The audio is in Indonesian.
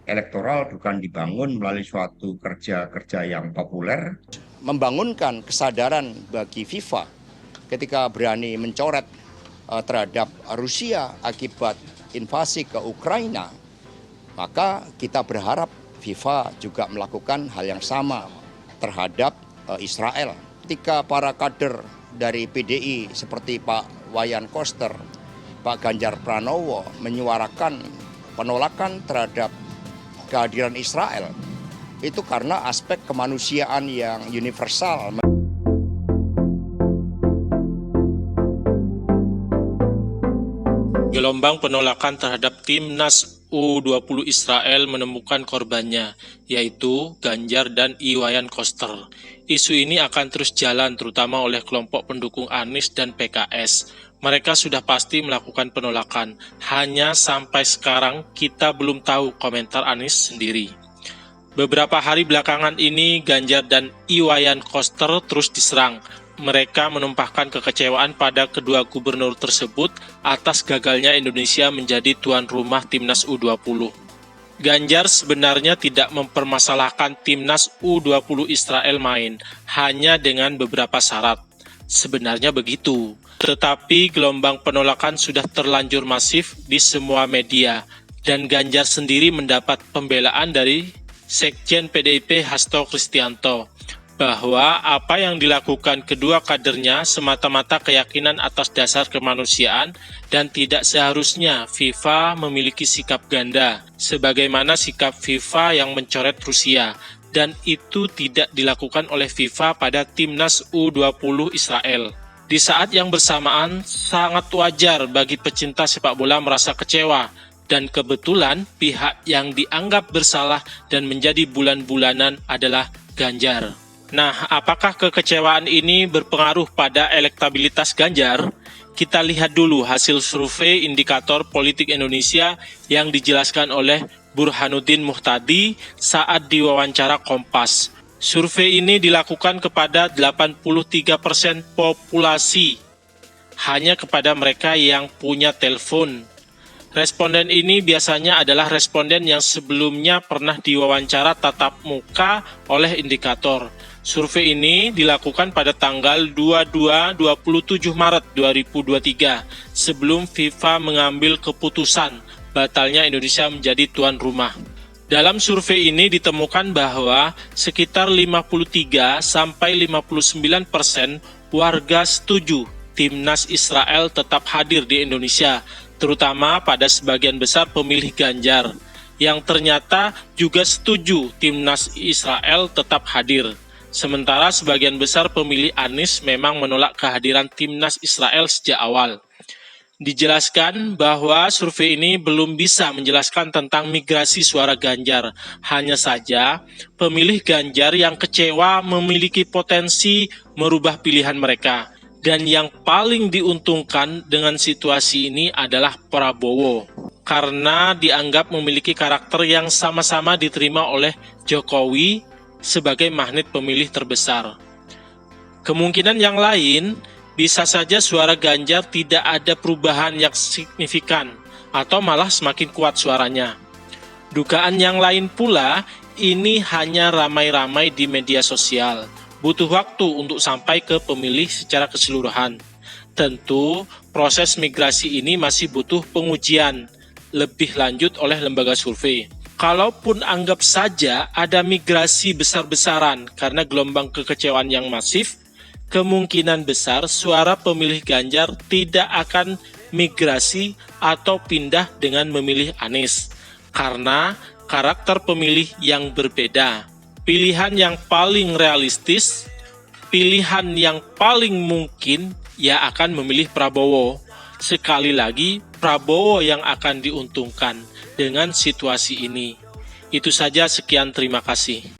elektoral bukan dibangun melalui suatu kerja-kerja yang populer. Membangunkan kesadaran bagi FIFA ketika berani mencoret terhadap Rusia akibat invasi ke Ukraina, maka kita berharap FIFA juga melakukan hal yang sama terhadap Israel. Ketika para kader dari PDI seperti Pak Wayan Koster, Pak Ganjar Pranowo menyuarakan penolakan terhadap kehadiran Israel, itu karena aspek kemanusiaan yang universal. Gelombang penolakan terhadap timnas U20 Israel menemukan korbannya, yaitu Ganjar dan Iwayan Koster. Isu ini akan terus jalan terutama oleh kelompok pendukung Anies dan PKS. Mereka sudah pasti melakukan penolakan, hanya sampai sekarang kita belum tahu komentar Anies sendiri. Beberapa hari belakangan ini Ganjar dan Iwayan Koster terus diserang. Mereka menumpahkan kekecewaan pada kedua gubernur tersebut atas gagalnya Indonesia menjadi tuan rumah timnas U20. Ganjar sebenarnya tidak mempermasalahkan timnas U20 Israel main, hanya dengan beberapa syarat. Sebenarnya begitu, tetapi gelombang penolakan sudah terlanjur masif di semua media, dan Ganjar sendiri mendapat pembelaan dari Sekjen PDIP Hasto Kristianto, bahwa apa yang dilakukan kedua kadernya semata-mata keyakinan atas dasar kemanusiaan dan tidak seharusnya FIFA memiliki sikap ganda, sebagaimana sikap FIFA yang mencoret Rusia, dan itu tidak dilakukan oleh FIFA pada timnas U20 Israel. Di saat yang bersamaan, sangat wajar bagi pecinta sepak bola merasa kecewa, dan kebetulan pihak yang dianggap bersalah dan menjadi bulan-bulanan adalah Ganjar. Nah, apakah kekecewaan ini berpengaruh pada elektabilitas Ganjar? Kita lihat dulu hasil survei indikator politik Indonesia yang dijelaskan oleh Burhanuddin Muhtadi saat diwawancara Kompas. Survei ini dilakukan kepada 83% populasi, hanya kepada mereka yang punya telepon. Responden ini biasanya adalah responden yang sebelumnya pernah diwawancara tatap muka oleh indikator. Survei ini dilakukan pada tanggal 27 Maret 2023, sebelum FIFA mengambil keputusan batalnya Indonesia menjadi tuan rumah. Dalam survei ini ditemukan bahwa sekitar 53-59% warga setuju timnas Israel tetap hadir di Indonesia, terutama pada sebagian besar pemilih Ganjar, yang ternyata juga setuju timnas Israel tetap hadir. Sementara sebagian besar pemilih Anies memang menolak kehadiran timnas Israel sejak awal. Dijelaskan bahwa survei ini belum bisa menjelaskan tentang migrasi suara Ganjar. Hanya saja, pemilih Ganjar yang kecewa memiliki potensi merubah pilihan mereka. Dan yang paling diuntungkan dengan situasi ini adalah Prabowo, karena dianggap memiliki karakter yang sama-sama diterima oleh Jokowi sebagai magnet pemilih terbesar. Kemungkinan yang lain, bisa saja suara Ganjar tidak ada perubahan yang signifikan, atau malah semakin kuat suaranya. Dugaan yang lain pula, ini hanya ramai-ramai di media sosial. Butuh waktu untuk sampai ke pemilih secara keseluruhan. Tentu, proses migrasi ini masih butuh pengujian lebih lanjut oleh lembaga survei. Kalaupun anggap saja ada migrasi besar-besaran karena gelombang kekecewaan yang masif, kemungkinan besar suara pemilih Ganjar tidak akan migrasi atau pindah dengan memilih Anies, karena karakter pemilih yang berbeda. Pilihan yang paling realistis, pilihan yang paling mungkin, ya akan memilih Prabowo. Sekali lagi, Prabowo yang akan diuntungkan dengan situasi ini. Itu saja, sekian, terima kasih.